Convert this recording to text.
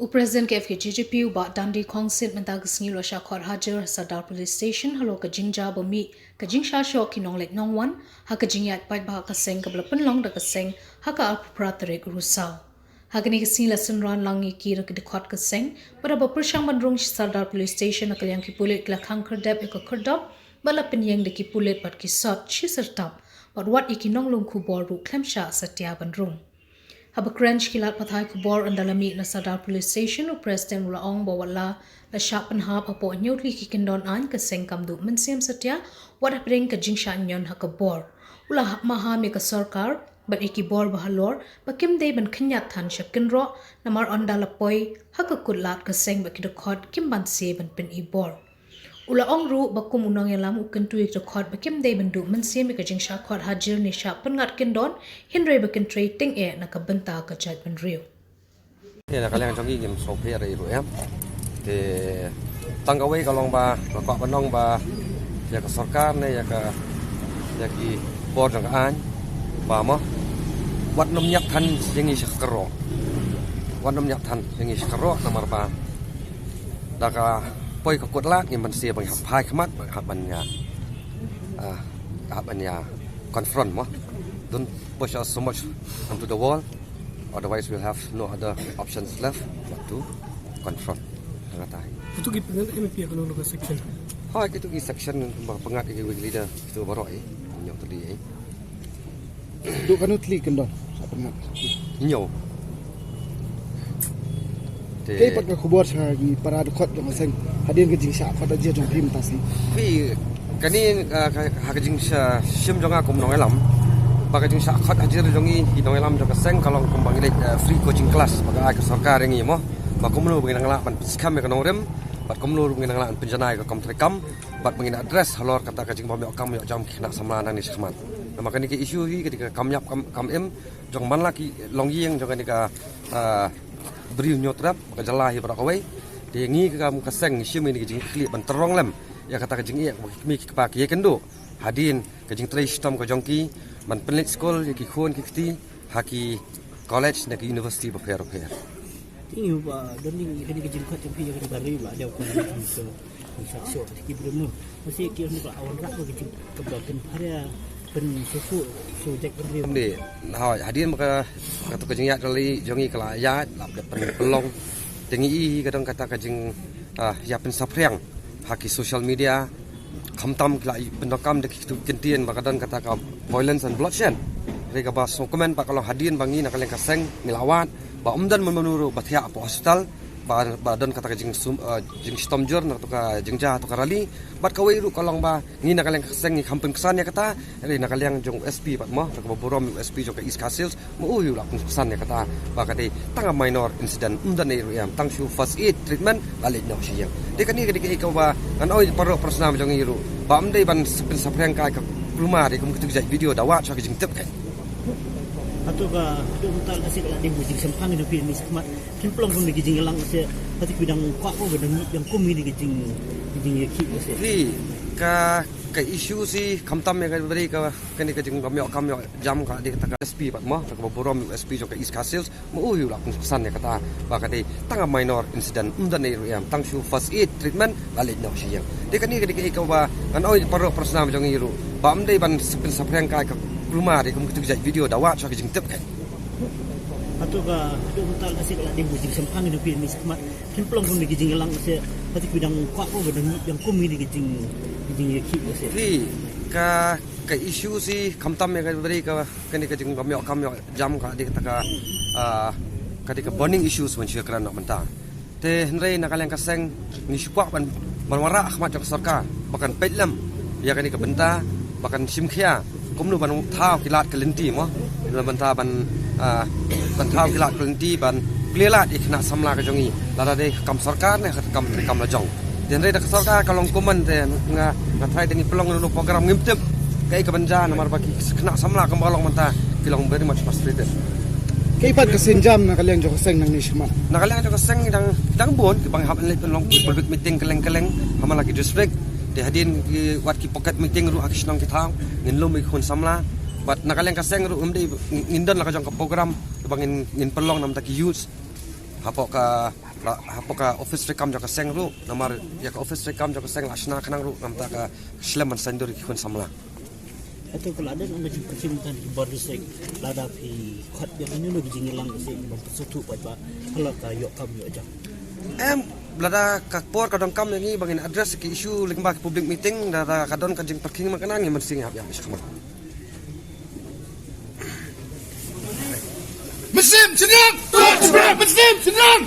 President KFK GGP ba Dandi Kongsit mentag sngi lo sha khor hajar Sadar Police Station halo ka jingja bomi ka jingsha sho kinong lek nong wan ha ka jingyat pai ba ka seng ka blapen long da ka seng ha ka pratere rusau ha ka ni ka sin la sun ran langi ki ra ka de khot ka seng para ba prashang bandrong Sadar Police Station ka yang ki pulit la khang khardap ka khardap bala pen yang de ki pulit pat ki sot chi sertap but what ikinong long khu bor ru klemsha satya bandrong Haba Crench kilat pathai kubor andalami na Sadar Police Station o President Ulaong bawala la shapan hap apo nyotli kikindon an ka sengkam du mensiam satya wada pring ka jingsha nyon ha kabor ula hap maha me ka sarkar but iki bor bahalor bakim de ban khanyat than shakinro namar andala poi ha ka kulat ka seng ba kidkhot kim ban se ban pen I bor Ulaong ru bakum unang yalam ukan tu ik khot bakim de bandu mensiam ka jingsha khot hajir ni shapan ngat kindon hinre bakin trading e na ka banta ka chat ban riuนี่นะก็เรื่องจงยี่ยิมโซเฟียอะไรรู้ไหมแต่ตั้งเอาไว้ก็ลองบ่าประกอบบ้านน้องบ่าอยากกับสกัดเนี่ยอยากกีบอร์ดจังอันบ่ามั้งวัดน้ำยักษ์ทันยังงี้ชักกระโรวัดน้ำยักษ์ทันยังงี้ชักกระโรน้ำมันบ่าแล้วก็ปล่อยกับกดลากนี่มันเสียบางหับพายขมัดหับบัญญาหับบัญญา confront มั้ง don't push us so much onto the wall otherwise we'll have no other options left but to confront kata itu gimana MP kalau lo section hai itu di section pengat di leader itu baru nyok tadi do kanut li kendon sa pengat nyok kay pag kubor sa gi para khot jong seng hadin ke jing sa khot je jong pim ta si phi kani ha ke jing sa sim jong akum nong elam baka jing sa khot ajir jong I nong elam jong seng kalau kumbang ile free coaching class baka ai ke sarkar ngi mo bakum lu bangin ngala pan skam ke nong rem bat komlu bangin ngala penjanai ke kom trekam bat bangin address halor kata ke jing bam yok kam yok jam kena samlan ni skhmat maka ni ke issue hi ketika kamyap kam em jong man laki long yeng jong ni ka beri nyotrap ka jalah hi barakawai de ngi ka kam ka seng shim ni jing kli ban terong lem ya kata ka jing mi ki pa ki kendo hadin ka jing trai stom ka jongki man penlik school ki khon ki kti haki college na ki university ba fair ini ba doni kini ke jing khot jong pi ka bari ba dia ko ni saksyo ki belum masih ki ni ba awan rak ke jing ke batin pharia pen susu sujek beri de ha hadin maka kata ka jing ya kali jongi kala ya lap de pen pelong tengi I kadang kata ka jing ya pen sapreng haki social media khamtam kala pendokam de ki kentien bakadan kata ka violence and bloodshed rega ba so komen pa kalau hadin bangi na kaleng kaseng milawat ba umdan menuru bathia po hospital ba don kata jing stomjor na to ka jingja to karali bat ka weiru kolong ba ngi na kaleng kaseng ni kampung kesan ya kata ri na kaleng jong SP bat mo ka borom SP jong ka East Castles mo uyu la kesan ya kata ba ka de tanga minor incident umdan ni yam tang shu first aid treatment balik no siang de kani ke ka ba an oi paro personal jong iru ba amdai ban sapreng ka rumah de kum kutu video dawa cha ka jing tep kan atau ka do mutal kasih kala ding jing sempang ni pin ni semat kin plong pun ni jing lang se pati bidang kwa ko bidang yang kumi ni jing ki se ni ka issue si khamtam me ka bari ka kani ka jing kamyo jam ka de ta SP pat mo ka borom SP jo ka East Castles mo uyu la kun san ne kata ba ka de tanga minor incident umdan ni yam tang shu first aid treatment balik no siang de kani ka ba an oi paro personal jong iru ba amdai ban sapreng ka rumah de kum kutu video dawa cha ka jing tep kan atau ka do mutal kasih kala ding jing sempang ni pin ni semat kin plong pun ni jing lang se pati bidang kwa ko bidang yang kumi ni jing ki se ni ka issue si khamtam me ka bari ka kani ka jing kamyo jam ka de ta ka de ka burning issues when shira kran manta te nrei na kaleng ka seng ni shukwa ban wara ahmad jok sarkar bakan pelam ya kani ka benta bakan simkhia kumnu ban thao kilat kalenti mo banta ban thao kilat kalenti ban klelat ikna samla ka jongi lada de kam sarkar ne kam la jong den re da sarkar kalong kuman te nga thai dengi pelong no program ngimtep kai ka banja namar baki kena samla kam balong manta kilong very much frustrated kay pag kasinjam na kaleng jong seng nang ni shima na kaleng jong seng dang bon ki bang hab le pelong public meeting kaleng hamala ki district de hadin ki wat ki pocket meeting ru akisnong ki thang ngin lo mi khon samla bat nakaleng ka seng ru umdi ngindon la ka jong ka program bangin ngin pelong nam ta ki youth hapo ka apakah office rekam jaka seng ru namar ya ka office rekam jaka seng lasna kanang ru namta ka sleman sandur ki kun samla Atau kalau ada nama jin perkhidmatan di baru sek lada pi khot yang ini lo jin ngilang sek bantu sutu pada kalau ka yok kam yo aja. Lada kakpor kadang kam ni bangin address ki isu lingba ki public meeting dada kadon ka jing perking makanang yang mesti ngap yang isu Muslim senang, Muslim senang.